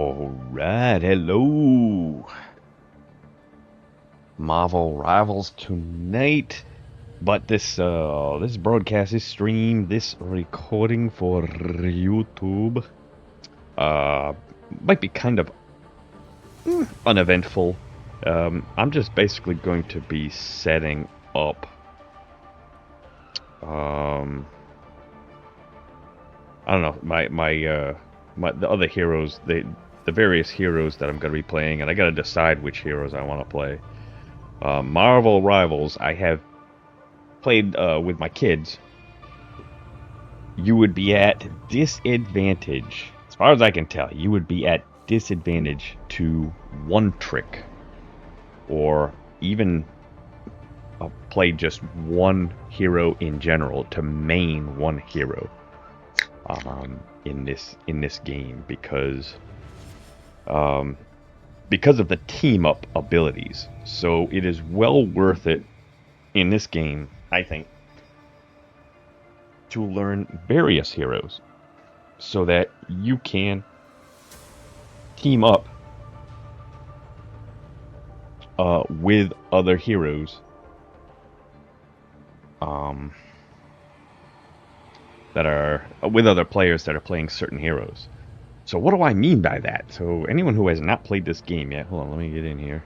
Alright, hello. Marvel Rivals tonight. But this broadcast, this stream, this recording for YouTube uh might be kind of uneventful. I'm just basically going to be setting up I don't know, the other heroes, the various heroes that I'm going to be playing, and I got to decide which heroes I want to play. Marvel Rivals, I have played with my kids. You would be at disadvantage, as far as I can tell, you would be at disadvantage to one trick, or even play just one hero in general, to main one hero in this game, because of the team up abilities. So it is well worth it in this game, I think, to learn various heroes so that you can team up with other heroes that are with other players that are playing certain heroes. So what do I mean by that? So anyone who has not played this game yet, hold on, let me get in here.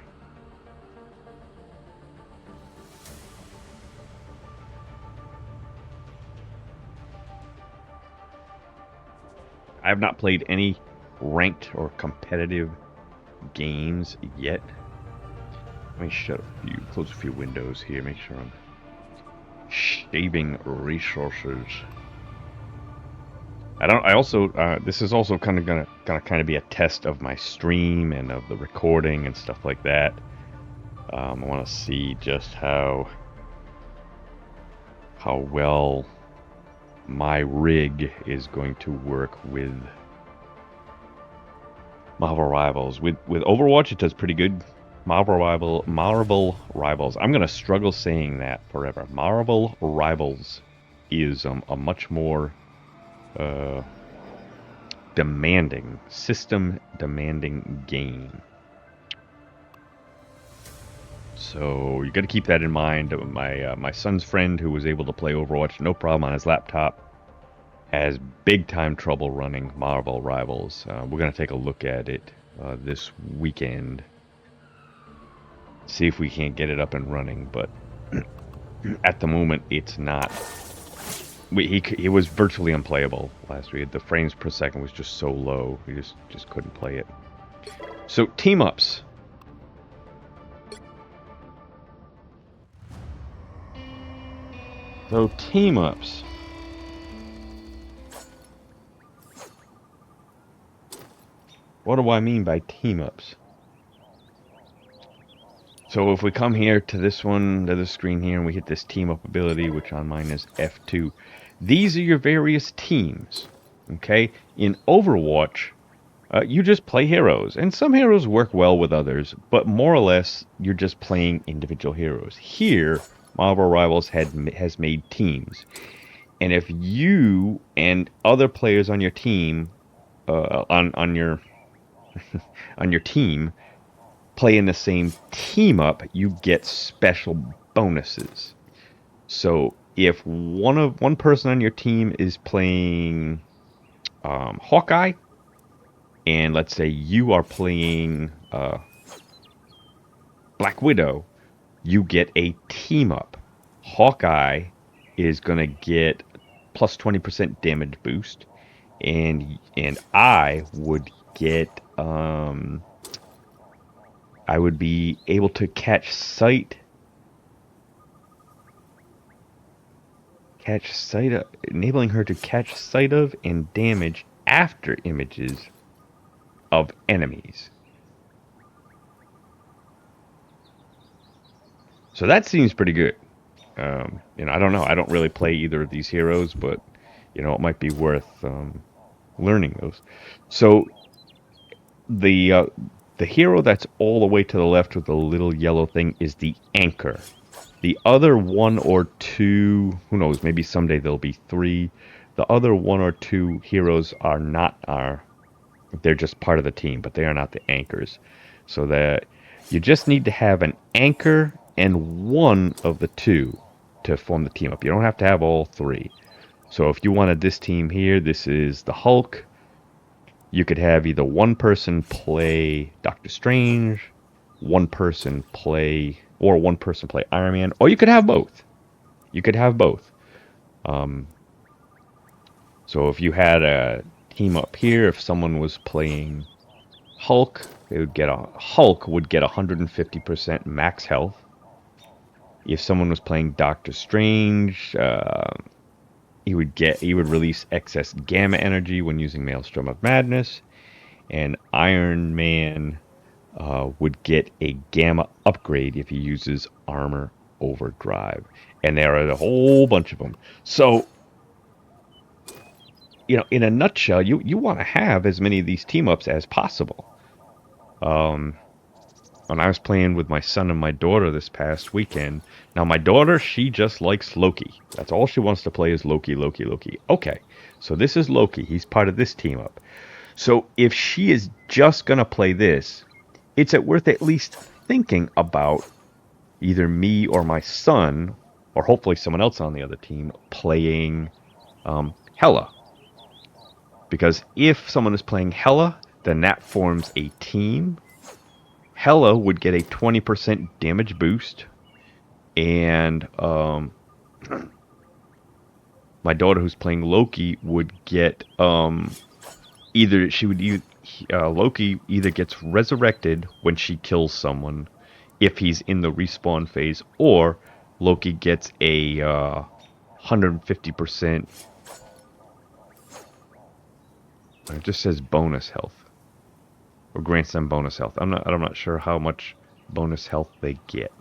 I have not played any ranked or competitive games yet. Let me close a few windows here, make sure I'm shaving resources. This is also gonna be a test of my stream and of the recording and stuff like that. I want to see just how well my rig is going to work with Marvel Rivals. With Overwatch, it does pretty good. Marvel Rivals. I'm gonna struggle saying that forever. Marvel Rivals is a much more system demanding game. So you got to keep that in mind. My son's friend, who was able to play Overwatch no problem on his laptop, has big time trouble running Marvel Rivals. We're gonna take a look at it this weekend, see if we can't get it up and running. But at the moment, it's not. He was virtually unplayable last week. The frames per second was just so low. He just couldn't play it. So team ups. What do I mean by team ups? So if we come here to this one, to the screen here, and we hit this team up ability, which on mine is F2, these are your various teams. Okay? In Overwatch, you just play heroes, and some heroes work well with others, but more or less, you're just playing individual heroes. Here, Marvel Rivals has made teams, and if you and other players on your team, on your on your team, play in the same team up, you get special bonuses. So if one person on your team is playing Hawkeye, and let's say you are playing Black Widow, you get a team up. Hawkeye is gonna get plus 20% damage boost, and I would get I would be able to enabling her to catch sight of and damage after images of enemies. So that seems pretty good. I don't know. I don't really play either of these heroes, but it might be worth learning those. So the hero that's all the way to the left with the little yellow thing is the anchor. The other one or two, who knows, maybe someday there'll be three. The other one or two heroes are not They're just part of the team, but they are not the anchors. So that you just need to have an anchor and one of the two to form the team up. You don't have to have all three. So if you wanted this team here, this is the Hulk. You could have either one person play Doctor Strange, one person play Iron Man, or you could have both. You could have both. Um, so if you had a team up here, if someone was playing Hulk, Hulk would get 150% max health. If someone was playing Doctor Strange, he would release excess gamma energy when using Maelstrom of Madness, and Iron Man would get a gamma upgrade if he uses Armor Overdrive, and there are a whole bunch of them. So, in a nutshell, you want to have as many of these team ups as possible. When I was playing with my son and my daughter this past weekend. Now, my daughter, she just likes Loki. That's all she wants to play is Loki, Loki, Loki. Okay, so this is Loki. He's part of this team up. So if she is just going to play this, it's worth at least thinking about either me or my son, or hopefully someone else on the other team, playing Hela. Because if someone is playing Hela, then that forms a team. Hela would get a 20% damage boost, and my daughter, who's playing Loki, would get Loki either gets resurrected when she kills someone, if he's in the respawn phase, or Loki gets a 150%. It just says bonus health. Or grants them bonus health. I'm not sure how much bonus health they get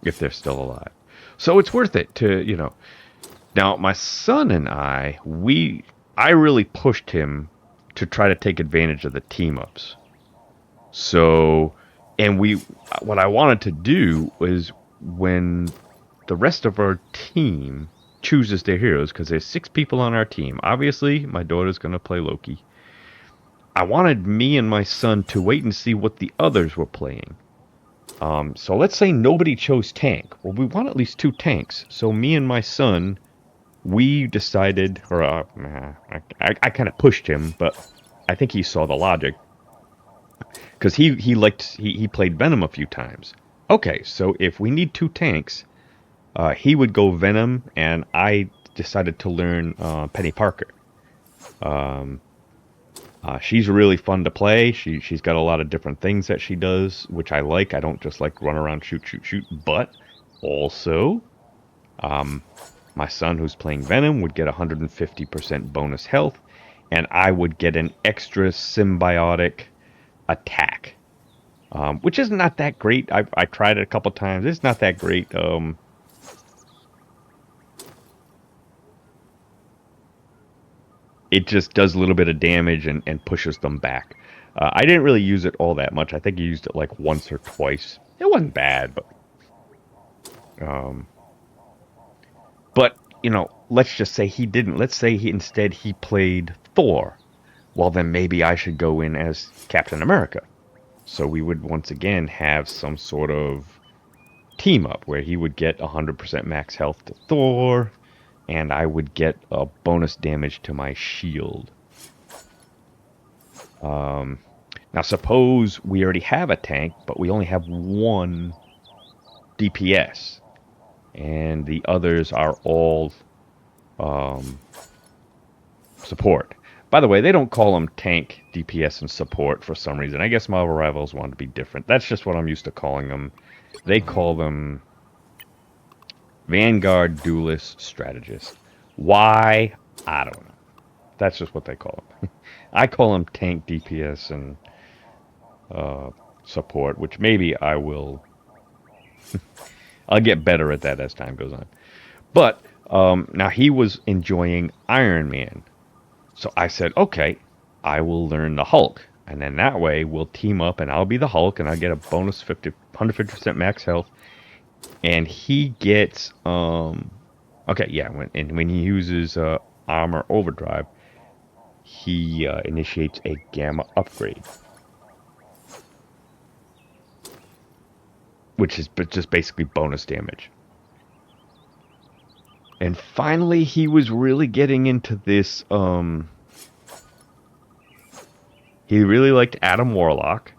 if they're still alive. So it's worth it to. Now my son and I really pushed him to try to take advantage of the team ups. So, and what I wanted to do was when the rest of our team chooses their heroes, because there's 6 people on our team. Obviously, my daughter's going to play Loki. I wanted me and my son to wait and see what the others were playing. So let's say nobody chose tank. Well, we want at least 2 tanks. So me and my son, we decided, or I kind of pushed him, but I think he saw the logic, because he played Venom a few times. Okay, so if we need 2 tanks, he would go Venom, and I decided to learn Penny Parker. She's really fun to play. She's got a lot of different things that she does, which I like. I don't just like run around shoot. But also, my son, who's playing Venom, would get 150% bonus health, and I would get an extra symbiotic attack, which is not that great. I tried it a couple times. It's not that great. It just does a little bit of damage and pushes them back. I didn't really use it all that much. I think I used it like once or twice. It wasn't bad, but let's just say he didn't. Let's say instead he played Thor. Well, then maybe I should go in as Captain America. So we would once again have some sort of team up where he would get 100% max health to Thor, and I would get a bonus damage to my shield. Now suppose we already have a tank, but we only have 1 DPS, and the others are all support. By the way, they don't call them tank, DPS, and support for some reason. I guess Marvel Rivals want to be different. That's just what I'm used to calling them. They call them Vanguard, Duelist, Strategist. Why? I don't know. That's just what they call them. I call them tank, DPS, and support, which maybe I will. I'll get better at that as time goes on. But now he was enjoying Iron Man. So I said, okay, I will learn the Hulk. And then that way we'll team up and I'll be the Hulk and I'll get a bonus 150% max health. And he gets, when he uses Armor Overdrive, he initiates a gamma upgrade, which is just basically bonus damage. And finally, he was really getting into this. He really liked Adam Warlock.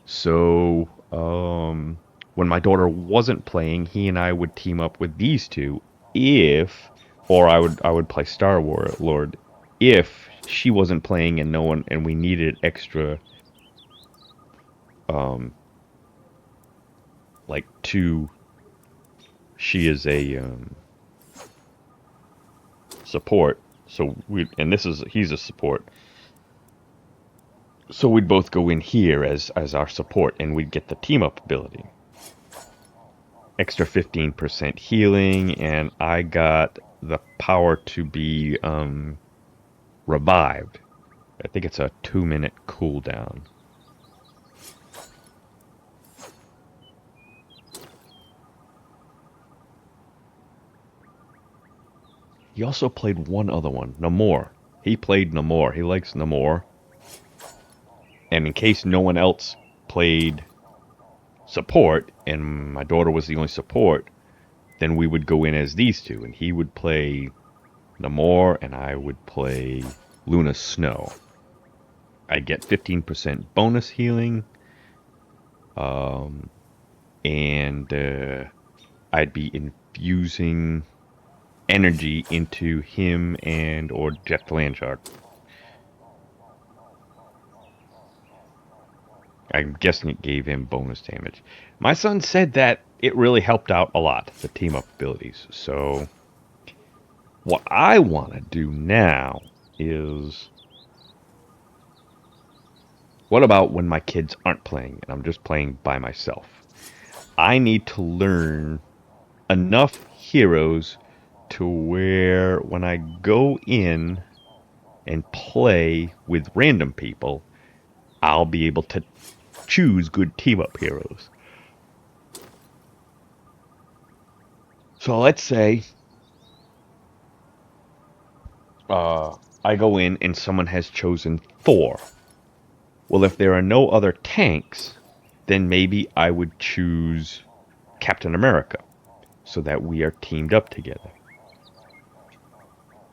So, when my daughter wasn't playing, he and I would team up with these two. Or I would play Star Lord if she wasn't playing and no one, and we needed extra, um, like two. She is a support, so he's a support. So we'd both go in here as our support, and we'd get the team up ability. Extra 15% healing, and I got the power to be revived. I think it's a 2-minute cooldown. He also played one other one, Namor. He played Namor. He likes Namor. And in case no one else played support, and my daughter was the only support, then we would go in as these two, and he would play Namor, and I would play Luna Snow. I get 15% bonus healing, and I'd be infusing energy into him or Jeff Landshark. I'm guessing it gave him bonus damage. My son said that it really helped out a lot, the team up abilities. So what I want to do now is, what about when my kids aren't playing and I'm just playing by myself? I need to learn enough heroes to where when I go in and play with random people, I'll be able to choose good team-up heroes. So let's say I go in and someone has chosen Thor. Well, if there are no other tanks, then maybe I would choose Captain America so that we are teamed up together.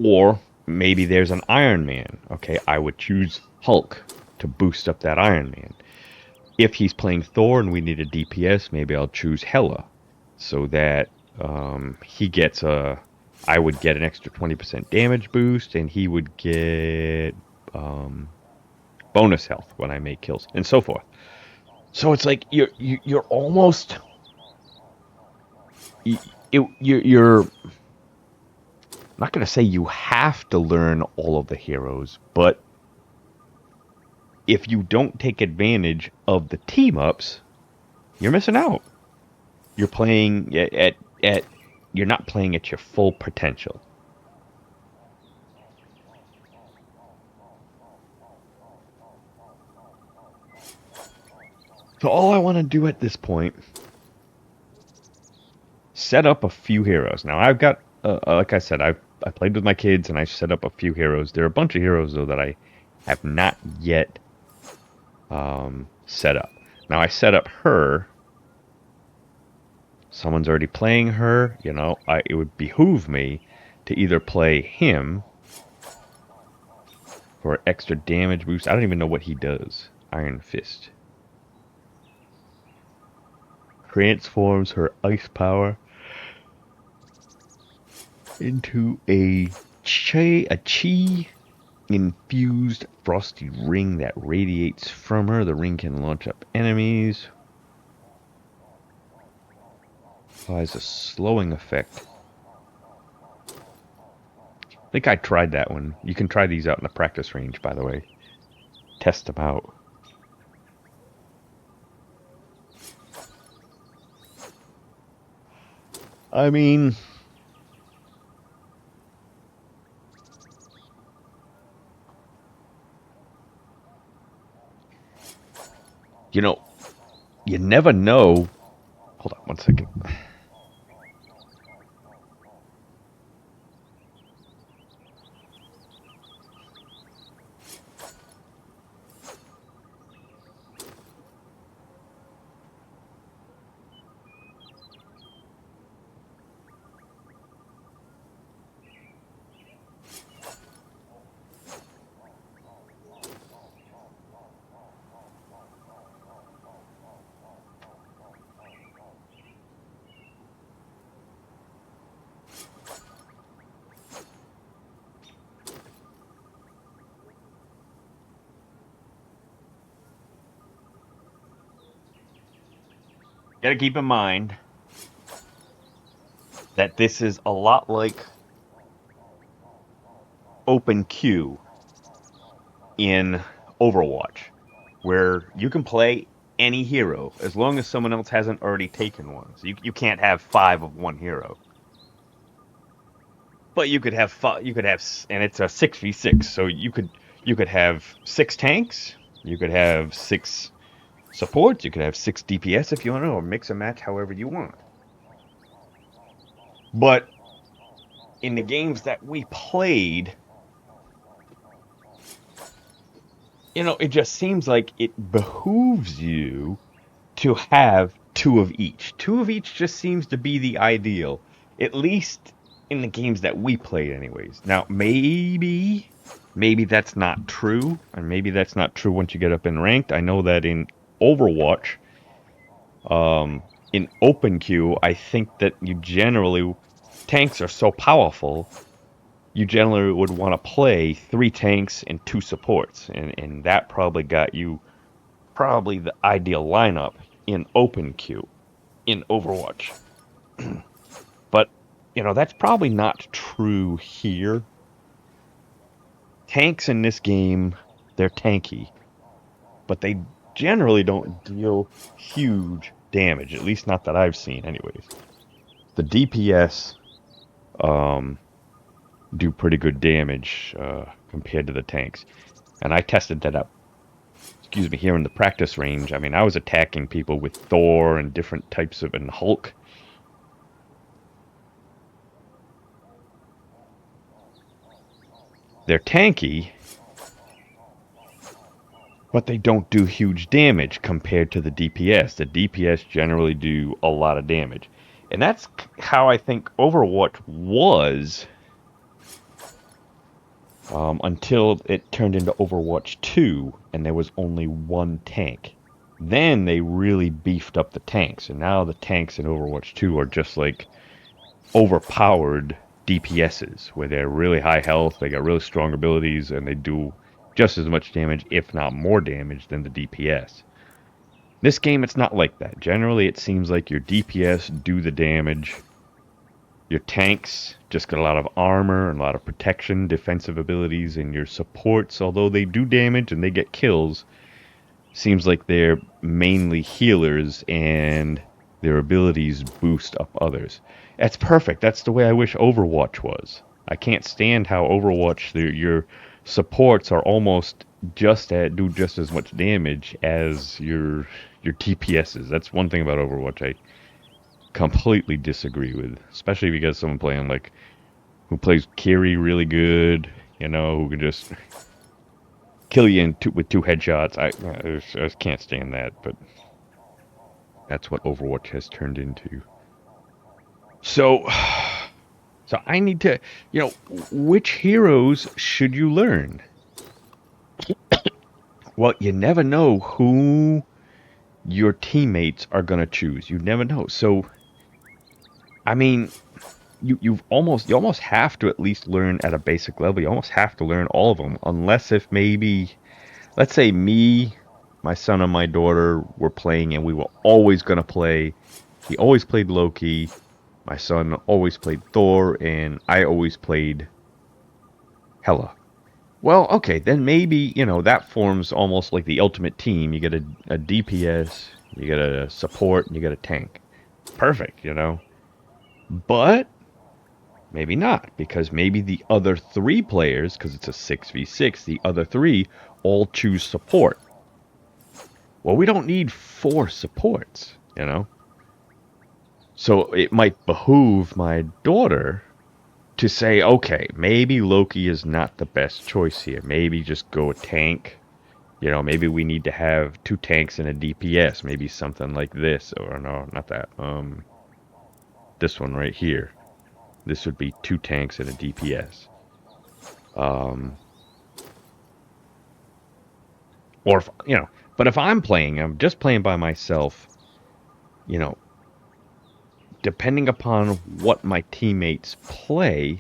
Or maybe there's an Iron Man. Okay, I would choose Hulk to boost up that Iron Man. If he's playing Thor and we need a DPS, maybe I'll choose Hela so that I would get an extra 20% damage boost, and he would get bonus health when I make kills, and so forth. So it's like you're almost you're not going to say you have to learn all of the heroes, but if you don't take advantage of the team ups, you're missing out. You're playing you're not playing at your full potential. So all I want to do at this point, set up a few heroes. Now I've got, like I said, I played with my kids and I set up a few heroes. There are a bunch of heroes though that I have not yet set up. Now I set up her. Someone's already playing her. You know, it would behoove me to either play him for extra damage boost. I don't even know what he does. Iron Fist. Transforms her ice power into a chi infused frosty ring that radiates from her. The ring can launch up enemies. Applies a slowing effect. I think I tried that one. You can try these out in the practice range, by the way. Test them out. I mean, you know, you never know. Hold on one second. Gotta keep in mind that this is a lot like open queue in Overwatch, where you can play any hero as long as someone else hasn't already taken one. So you can't have five of one hero. But you could have five, you could have, and it's a 6v6. So you could have six tanks, you could have six supports, you could have six DPS if you want to, or mix and match however you want. But in the games that we played, it just seems like it behooves you to have two of each. Two of each just seems to be the ideal, at least in the games that we played, anyways. Now, maybe that's not true, and maybe that's not true once you get up in ranked. I know that in Overwatch, in open queue, I think that you generally tanks are so powerful. You generally would want to play three tanks and two supports, and that probably got you probably the ideal lineup in open queue in Overwatch. But, that's probably not true here. Tanks in this game, they're tanky, but they generally don't deal huge damage, at least not that I've seen, anyways. The DPS do pretty good damage compared to the tanks, and I tested that up. Excuse me, here in the practice range. I mean, I was attacking people with Thor and different types of, and Hulk. They're tanky, but they don't do huge damage compared to the DPS. The DPS generally do a lot of damage. And that's how I think Overwatch was until it turned into Overwatch 2 and there was only one tank. Then they really beefed up the tanks, and now the tanks in Overwatch 2 are just like overpowered DPSs, where they're really high health, they got really strong abilities, and they do just as much damage, if not more damage, than the DPS. This game, it's not like that. Generally, it seems like your DPS do the damage. Your tanks just got a lot of armor and a lot of protection, defensive abilities, and your supports, although they do damage and they get kills, seems like they're mainly healers and their abilities boost up others. That's perfect. That's the way I wish Overwatch was. I can't stand how Overwatch, your supports are almost do just as much damage as your TPSs. That's one thing about Overwatch I completely disagree with, especially because someone playing who plays Kiri really good, who can just kill you with two headshots. I just can't stand that, but that's what Overwatch has turned into. So I need to, which heroes should you learn? Well, you never know who your teammates are going to choose. You never know. So, I mean, you almost have to at least learn at a basic level. You almost have to learn all of them, unless if maybe, let's say me, my son and my daughter were playing, and we were always going to play. He always played Loki. My son always played Thor, and I always played Hela. Well, okay, then maybe, that forms almost like the ultimate team. You get a DPS, you get a support, and you get a tank. Perfect, But maybe not, because maybe the other three players, because it's a 6v6, the other three all choose support. Well, we don't need four supports, So it might behoove my daughter to say, okay, maybe Loki is not the best choice here. Maybe just go a tank. Maybe we need to have two tanks and a DPS. Maybe something like this. Or no, not that. This one right here. This would be two tanks and a DPS. Or, but if I'm just playing by myself, depending upon what my teammates play,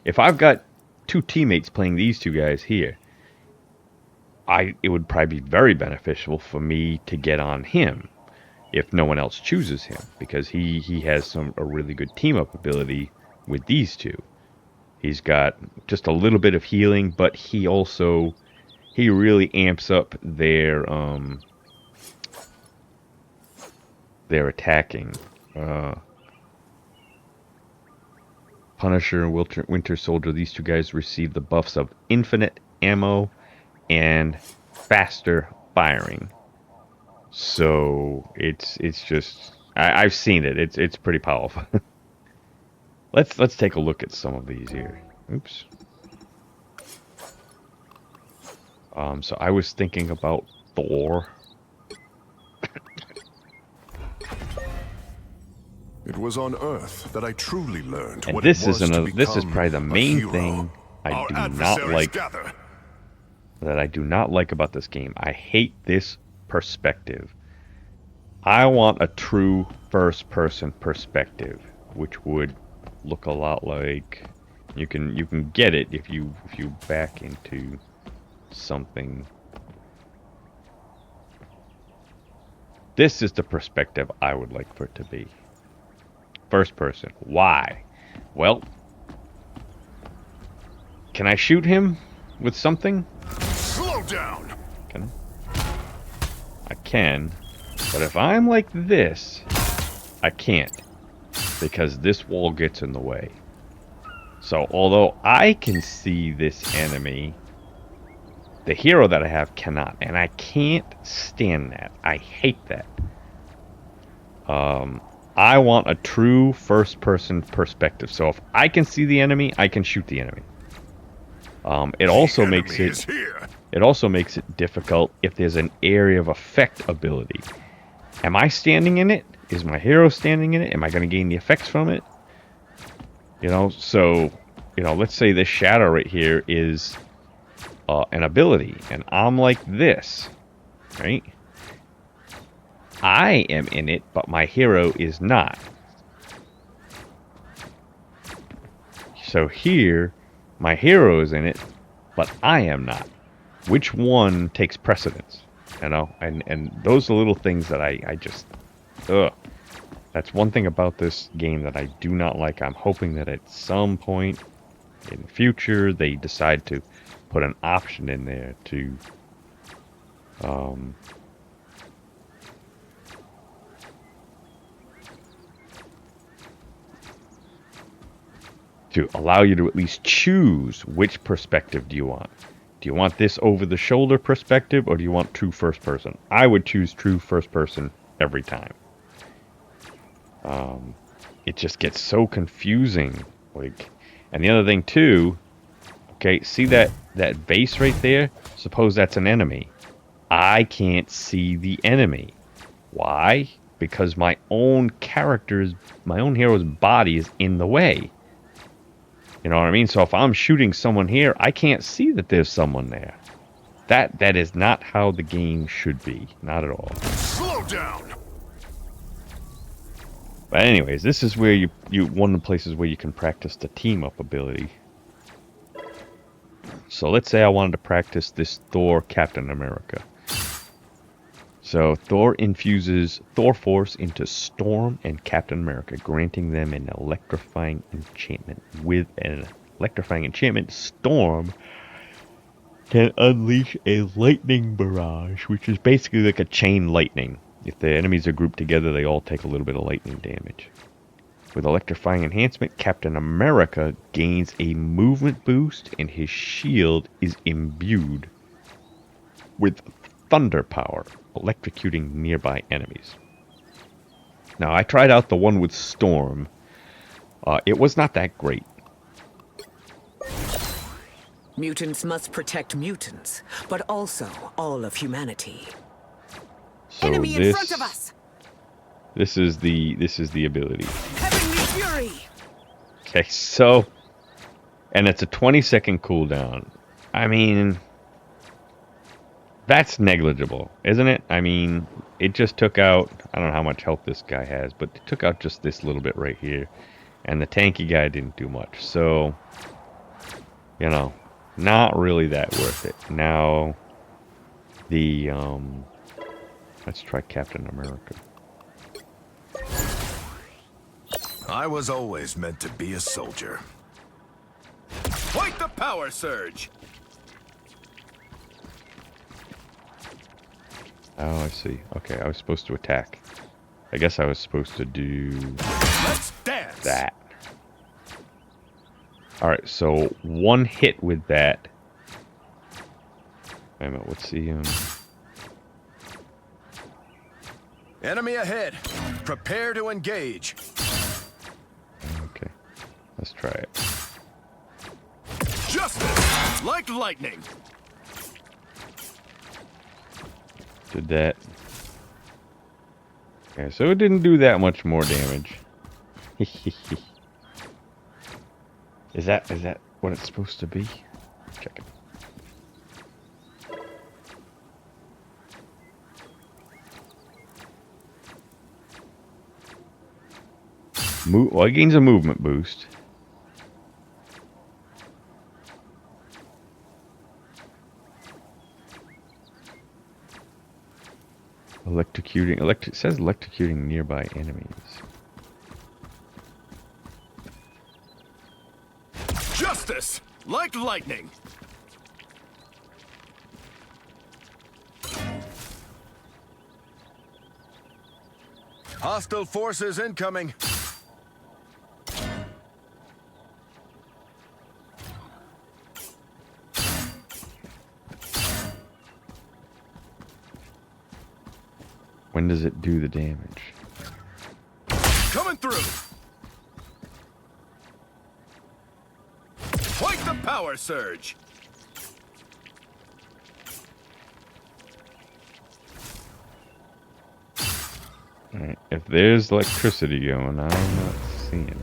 if I've got two teammates playing these two guys here, it would probably be very beneficial for me to get on him. if no one else chooses him, because he has a really good team up ability with these two. He's got just a little bit of healing, but he really amps up their attacking. Punisher and Winter Soldier, these two guys receive the buffs of infinite ammo and faster firing. So it's just I've seen it. It's pretty powerful. Let's take a look at some of these here. Oops. So I was thinking about Thor. It was on Earth that I truly learned And what this it was to become this is probably the main hero. thing I Our do not adversaries like. gather. That I do not like about this game. I hate this perspective. I want a true first-person perspective, which would look a lot like you can get it if you back into something. This is the perspective I would like for it to be. First person. Why? Well, can I shoot him with something? Slow down. Can I can, but if I'm like this, I can't, because this wall gets in the way. So although I can see this enemy, the hero that I have cannot, and I can't stand that. I hate that. I want a true first-person perspective. So if I can see the enemy, I can shoot the enemy. It also makes it difficult if there's an area of effect ability. Am I standing in it? Is my hero standing in it? Am I going to gain the effects from it? You know, so, you know, let's say this shadow right here is an ability, and I'm like this, right? I am in it, but my hero is not. So here, my hero is in it, but I am not. Which one takes precedence? You know, and those are little things that I just, ugh. That's one thing about this game that I do not like. I'm hoping that at some point in the future they decide to put an option in there to allow you to at least choose which perspective do you want. Do you want this over-the-shoulder perspective, or do you want true first-person? I would choose true first-person every time. It just gets so confusing. Like, and the other thing too, okay, see that base right there? Suppose that's an enemy. I can't see the enemy. Why? Because my own hero's body is in the way. You know what I mean? So if I'm shooting someone here, I can't see that there's someone there. That is not how the game should be. Not at all. Slow down. But anyways, this is where you one of the places where you can practice the team up ability. So let's say I wanted to practice this Thor Captain America. So Thor infuses Thor Force into Storm and Captain America, granting them an electrifying enchantment. With an electrifying enchantment, Storm can unleash a lightning barrage, which is basically like a chain lightning. If the enemies are grouped together, they all take a little bit of lightning damage. With electrifying enhancement, Captain America gains a movement boost, and his shield is imbued with thunder power, electrocuting nearby enemies. Now, I tried out the one with Storm. It was not that great. Mutants must protect mutants, but also all of humanity. So Enemy in front of us! This is the ability. Heavenly Fury! Okay, so, and it's a 20-second cooldown. I mean, that's negligible, isn't it? I mean, it just took out, I don't know how much health this guy has, but it took out just this little bit right here. And the tanky guy didn't do much. So, you know, not really that worth it. Now, the, let's try Captain America. I was always meant to be a soldier. Quite the power surge! Oh, I see. Okay, I was supposed to attack. I guess I was supposed to do Let's dance! that. Alright, so one hit with that. Wait a minute, what's the Enemy ahead. Prepare to engage. Okay. Let's try it. Justice! Like lightning! Did that. Okay, so it didn't do that much more damage. Is that what it's supposed to be? Check it. Well, it gains a movement boost. It says electrocuting nearby enemies. Justice! Like lightning! Hostile forces incoming! When does it do the damage? Coming through! Quite the power surge! Alright, if there's electricity going, I'm not seeing it.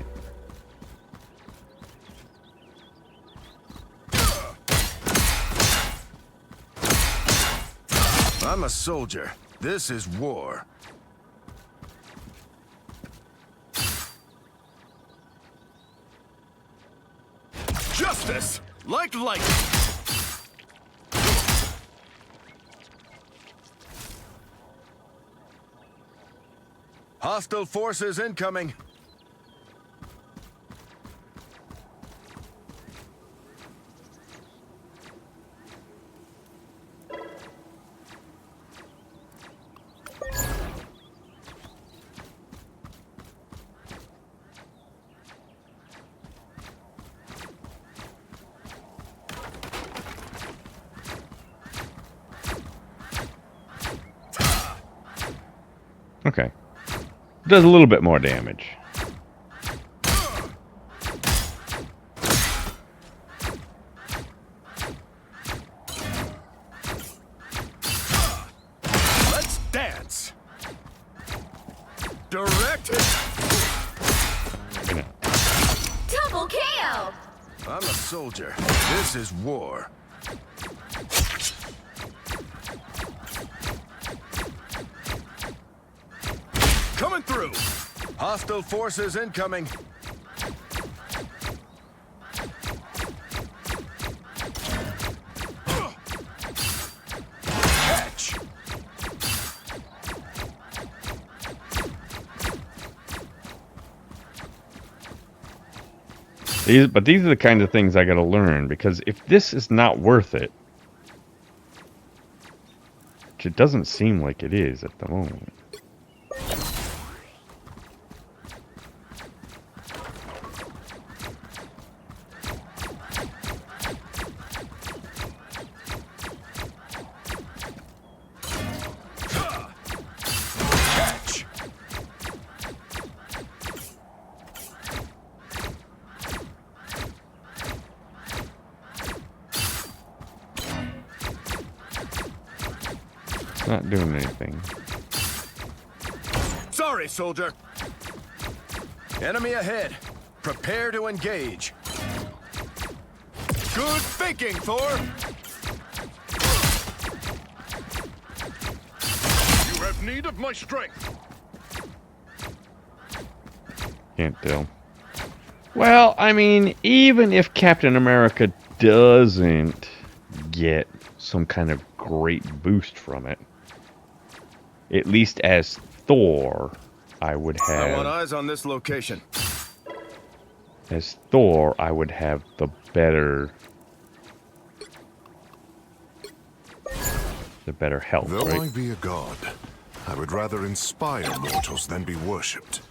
I'm a soldier. This is war. Justice! Like lightning! Hostile forces incoming! Okay. It does a little bit more damage. Let's dance! Direct hit! You know. Double KO! I'm a soldier. This is war. Coming through! Hostile forces incoming! Catch! But these are the kind of things I gotta learn, because if this is not worth it, which it doesn't seem like it is at the moment. Catch! It's not doing anything. Sorry, soldier. Enemy ahead. Prepare to engage. Good thinking, Thor. You have need of my strength. Can't tell. Well, I mean, even if Captain America doesn't get some kind of great boost from it, at least as Thor, I would I want have... eyes on this location. As Thor, I would have the better... The better health, Though right? I be a god, I would rather inspire mortals than be worshipped.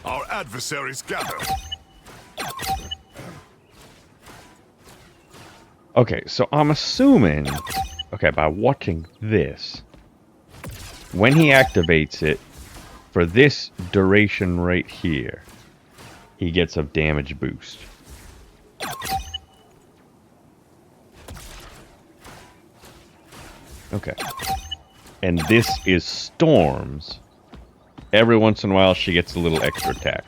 Our adversaries gather. Okay, so I'm assuming... Okay, by watching this, when he activates it, for this duration right here, he gets a damage boost. Okay. And this is Storm's. Every once in a while, she gets a little extra attack.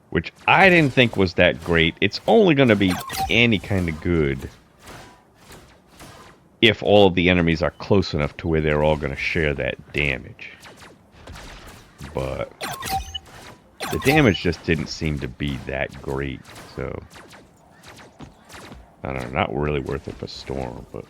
Which I didn't think was that great. It's only going to be any kind of good if all of the enemies are close enough to where they're all going to share that damage. But the damage just didn't seem to be that great, so... I don't know, not really worth it for Storm, but...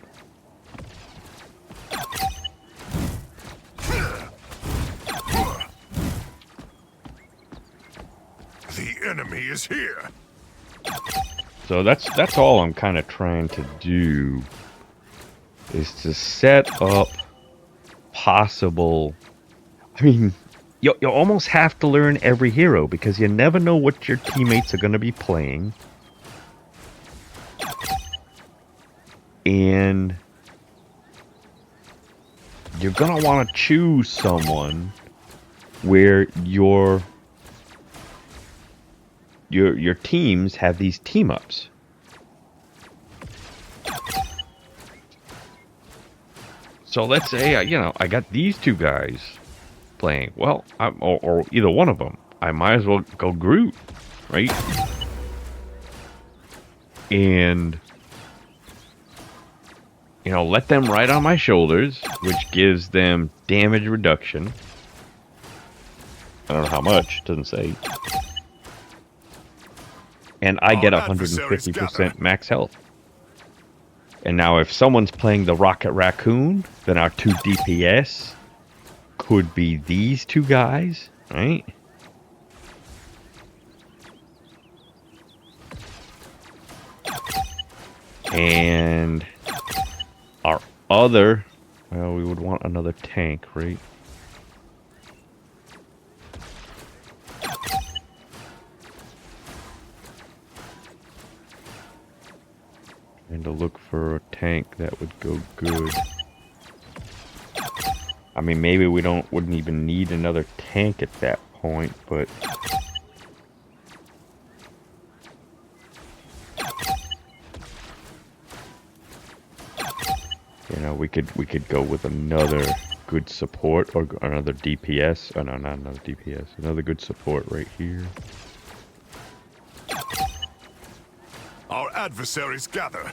The enemy is here. So that's all I'm kind of trying to do, is to set up possible... I mean, you almost have to learn every hero, because you never know what your teammates are going to be playing. And you're going to want to choose someone where your teams have these team-ups. So let's say, I got these two guys playing. Well, or either one of them. I might as well go Groot, right? And, let them ride on my shoulders, which gives them damage reduction. I don't know how much, doesn't say. And I get 150% max health. And now if someone's playing the Rocket Raccoon, then our 2 DPS could be these two guys, right? And our other... Well, we would want another tank, right? And to look for a tank that would go good. I mean, maybe we wouldn't even need another tank at that point, but we could go with another good support or another DPS. Oh no, not another DPS. Another good support right here. Our adversaries gather.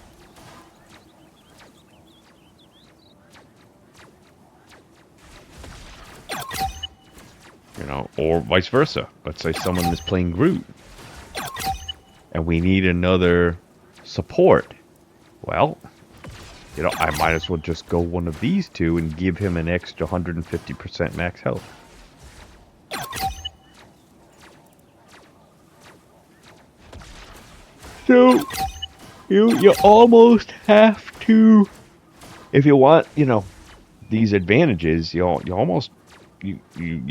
Or vice versa. Let's say someone is playing Groot, and we need another support. Well, I might as well just go one of these two and give him an extra 150% max health. So, you almost have to, if you want, these advantages, you're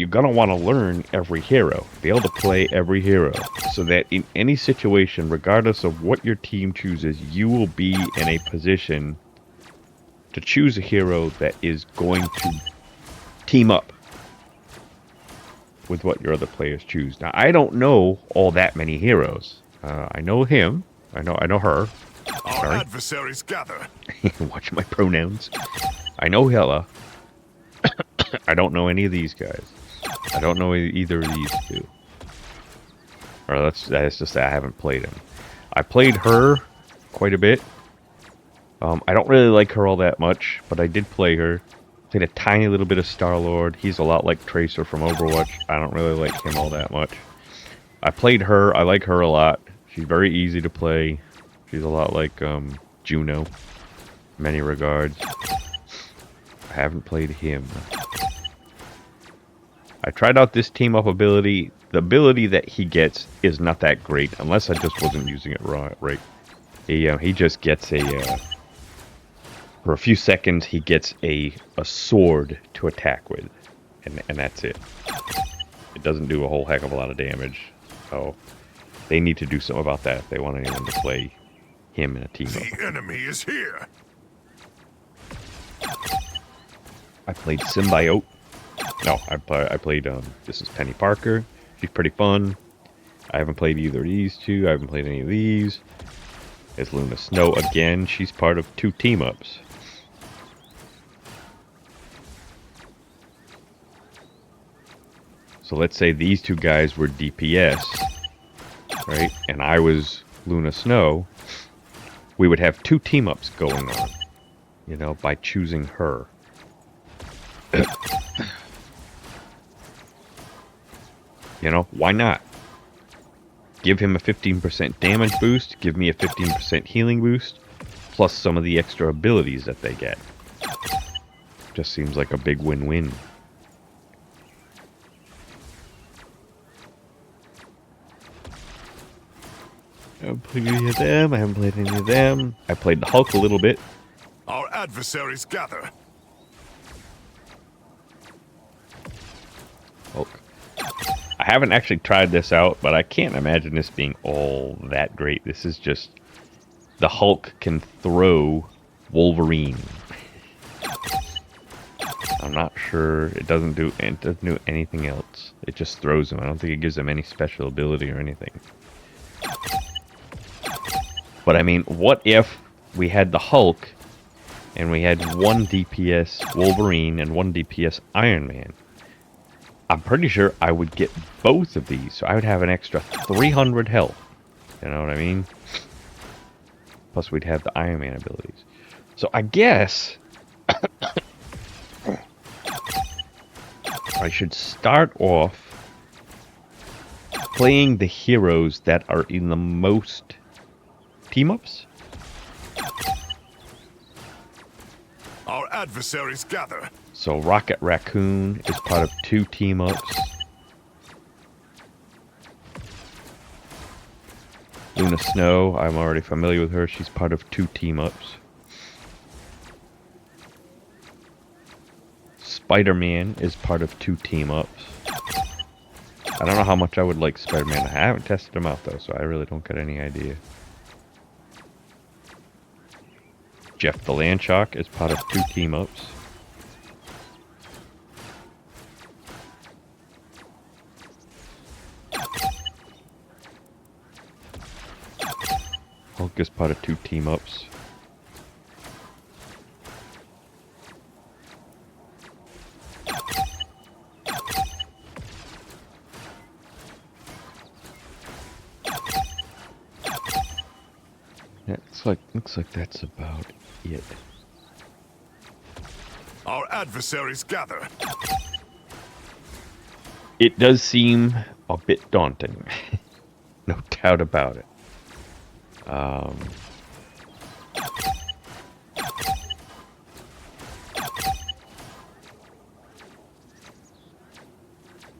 gonna want to learn every hero, be able to play every hero, so that in any situation, regardless of what your team chooses, you will be in a position to choose a hero that is going to team up with what your other players choose. Now, I don't know all that many heroes. I know him. I know her. Our adversaries gather. Watch my pronouns. I know Hela. I don't know any of these guys. I don't know either of these two. Or that's just that I haven't played him. I played her quite a bit. I don't really like her all that much, but I did play her. Played a tiny little bit of Star-Lord. He's a lot like Tracer from Overwatch. I don't really like him all that much. I played her. I like her a lot. She's very easy to play. She's a lot like Juno in many regards. I haven't played him. I tried out this team-up ability. The ability that he gets is not that great, unless I just wasn't using it right. He just gets a... for a few seconds, he gets a sword to attack with. And that's it. It doesn't do a whole heck of a lot of damage. So, they need to do something about that if they want anyone to play him in a team-up. The enemy is here. I played Symbiote. No, I played, this is Penny Parker. She's pretty fun. I haven't played either of these two. I haven't played any of these. There's Luna Snow again. She's part of 2 team-ups. So let's say these 2 guys were DPS, right? And I was Luna Snow. We would have 2 team-ups going on, you know, by choosing her. You know, why not? Give him a 15% damage boost, give me a 15% healing boost, plus some of the extra abilities that they get. Just seems like a big win-win. I haven't played any of them, I haven't played any of them. I played the Hulk a little bit. Our adversaries gather. Hulk. I haven't actually tried this out, but I can't imagine this being all that great. This is just... the Hulk can throw Wolverine. I'm not sure. It doesn't do anything else. It just throws him. I don't think it gives him any special ability or anything. But I mean, what if we had the Hulk and we had 1 DPS Wolverine and 1 DPS Iron Man? I'm pretty sure I would get both of these, so I would have an extra 300 health. You know what I mean? Plus we'd have the Iron Man abilities. So I guess... I should start off playing the heroes that are in the most team-ups. Our adversaries gather. So Rocket Raccoon is part of 2 team-ups. Luna Snow, I'm already familiar with her. She's part of 2 team-ups. Spider-Man is part of 2 team-ups. I don't know how much I would like Spider-Man. I haven't tested him out though, so I really don't get any idea. Jeff the Landshark is part of 2 team-ups. Hulk is part of 2 team-ups. Yeah, looks like that's about it. Our adversaries gather. It does seem a bit daunting. No doubt about it.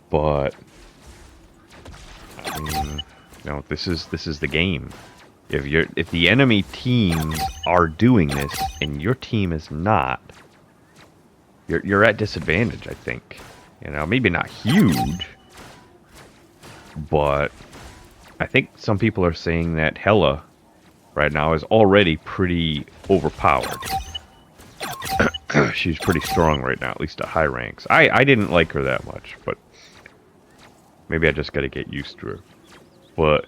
But I mean, no, this is the game. If the enemy teams are doing this and your team is not, you're at disadvantage, I think. You know, maybe not huge, but I think some people are saying that Hela right now is already pretty overpowered. She's pretty strong right now, at least at high ranks. I didn't like her that much, but maybe I just gotta get used to her. But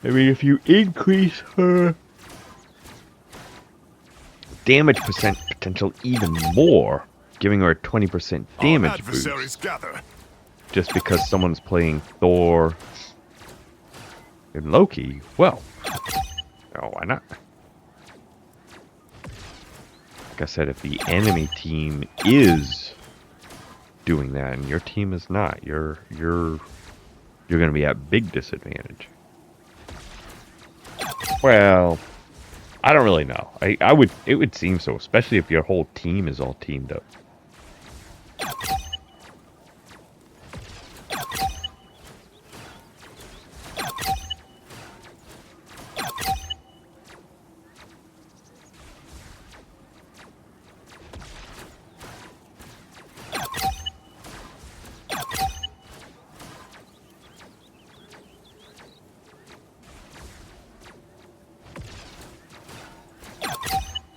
I mean, if you increase her damage potential even more, giving her a 20% damage boost, gather. just because someone's playing Thor and Loki, well, oh, why not? like I said, if the enemy team is doing that and your team is not, you're going to be at big disadvantage. Well, I don't really know. It would seem so, especially if your whole team is all teamed up.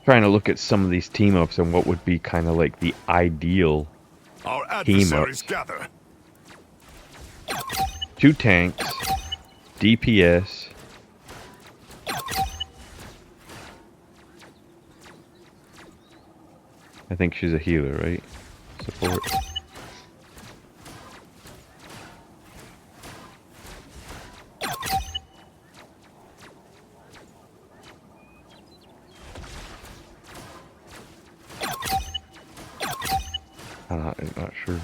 Trying to look at some of these team ups and what would be kind of like the ideal Our team adversaries ups. gather. 2 tanks, DPS. I think she's a healer, right? Support. I'm not sure.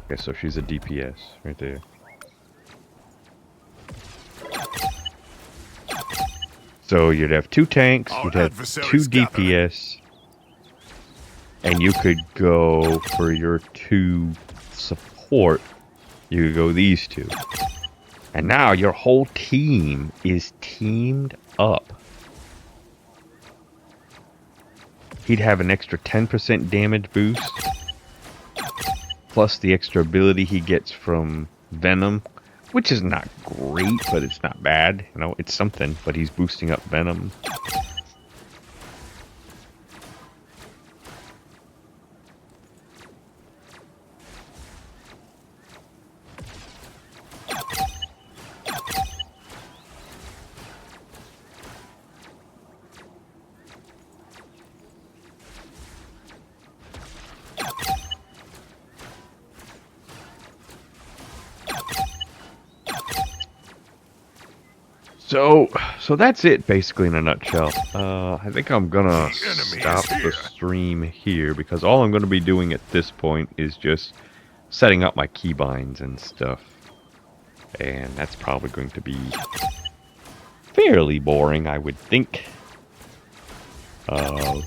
Okay, so she's a DPS right there. So you'd have 2 tanks, Our you'd have 2 adversaries gather. DPS, and you could go for your 2 support. You could go these 2. And now your whole team is teamed up. He'd have an extra 10% damage boost, plus the extra ability he gets from Venom, which is not great, but it's not bad. You know, it's something, but he's boosting up Venom. So that's it, basically, in a nutshell. I think I'm gonna stop the stream here, because all I'm gonna be doing at this point is just setting up my keybinds and stuff. And that's probably going to be fairly boring, I would think. And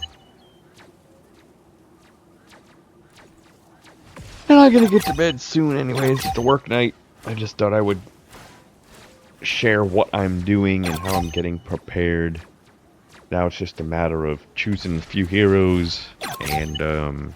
I'm gonna get to bed soon anyways. It's a work night. I just thought I would share what I'm doing and how I'm getting prepared. Now it's just a matter of choosing a few heroes and like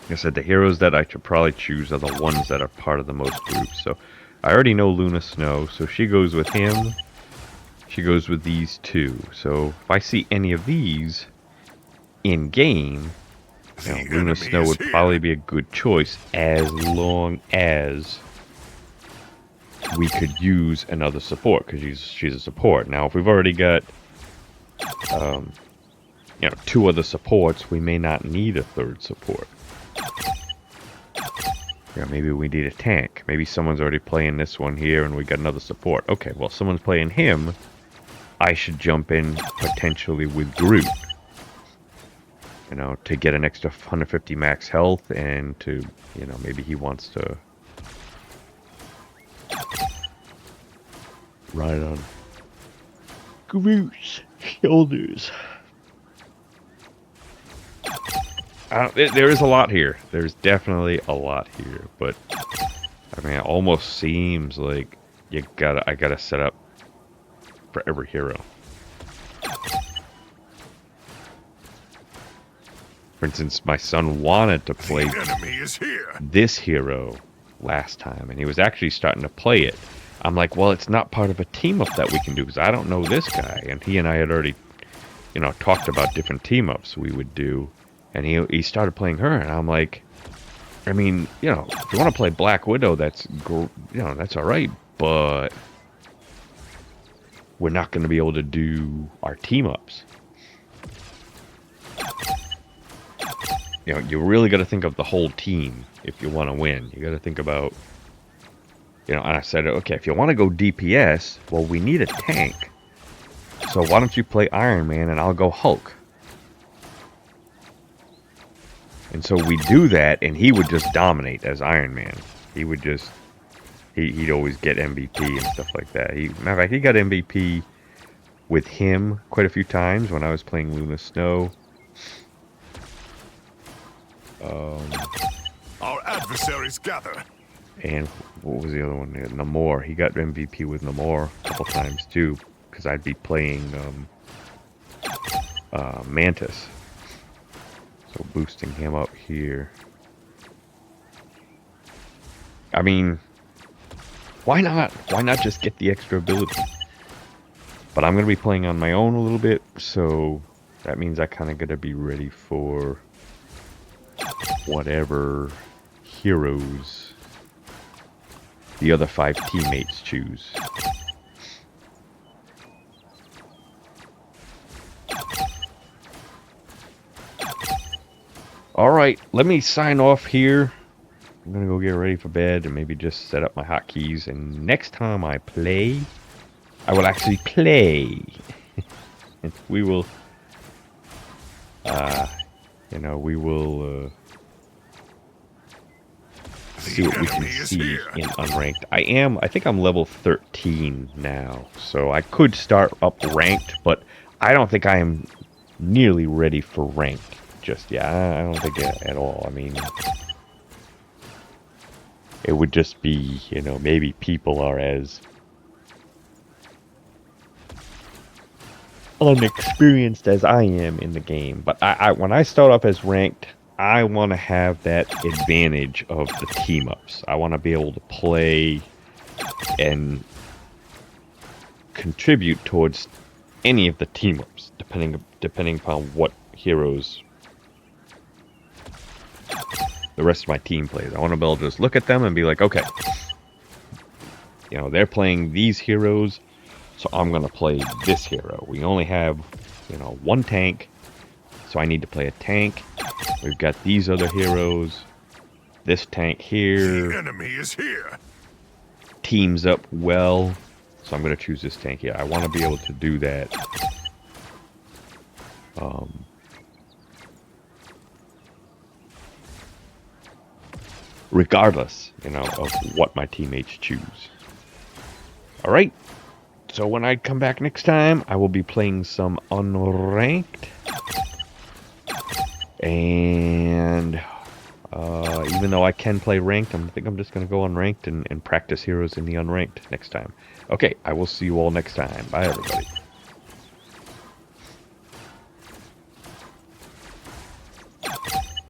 I said, the heroes that I should probably choose are the ones that are part of the most groups. So I already know Luna Snow, so she goes with him. She goes with these 2. So if I see any of these in game, you know, Luna Snow would probably be a good choice, as long as we could use another support, because she's a support. Now, if we've already got you know, 2 other supports, we may not need a 3rd support. Yeah, maybe we need a tank. Maybe someone's already playing this one here and we got another support. Okay, well, someone's playing him. I should jump in potentially with Groot. You know, to get an extra 150 max health, and to, you know, maybe he wants to ride on Groot's shoulders. There is a lot here. There's definitely a lot here, but I mean, it almost seems like I gotta set up for every hero. For instance, my son wanted to play The enemy is here. this hero last time, and he was actually starting to play it, I'm like, well, it's not part of a team up that we can do because I don't know this guy. And he and I had already, you know, talked about different team ups we would do. And he started playing her, and I'm like, I mean, you know, if you want to play Black Widow, that's that's all right, but we're not going to be able to do our team ups. You know, you really got to think of the whole team if you want to win. You got to think about, you know, and I said, okay, if you want to go DPS, well, we need a tank. So why don't you play Iron Man and I'll go Hulk? And so we do that, and he would just dominate as Iron Man. He would just, he'd always get MVP and stuff like that. Matter of fact, he got MVP with him quite a few times when I was playing Luna Snow. Our adversaries gather. And what was the other one? Namor. He got MVP with Namor a couple times too, because I'd be playing Mantis. So boosting him up here. I mean, why not? Why not just get the extra ability? But I'm going to be playing on my own a little bit, so that means I kind of got to be ready for whatever heroes the other 5 teammates choose. Alright, let me sign off here. I'm gonna go get ready for bed and maybe just set up my hotkeys. And next time I play, I will actually play. We will, we will see what we can see in unranked. I think I'm level 13 now, so I could start up ranked, but I don't think I am nearly ready for ranked just yet. I don't think at all. I mean, it would just be, you know, maybe people are as unexperienced as I am in the game. But when I start up as ranked, I want to have that advantage of the team-ups. I want to be able to play and contribute towards any of the team-ups, depending upon what heroes the rest of my team plays. I want to be able to just look at them and be like, okay, you know, they're playing these heroes, so I'm going to play this hero. We only have, you know, one tank, so I need to play a tank. We've got these other heroes. This tank here. The enemy is here. Teams up well, so I'm going to choose this tank here. I want to be able to do that. Regardless, you know, of what my teammates choose. Alright, so when I come back next time, I will be playing some unranked. And even though I can play ranked, I think I'm just going to go unranked and practice heroes in the unranked next time. Okay, I will see you all next time. Bye, everybody.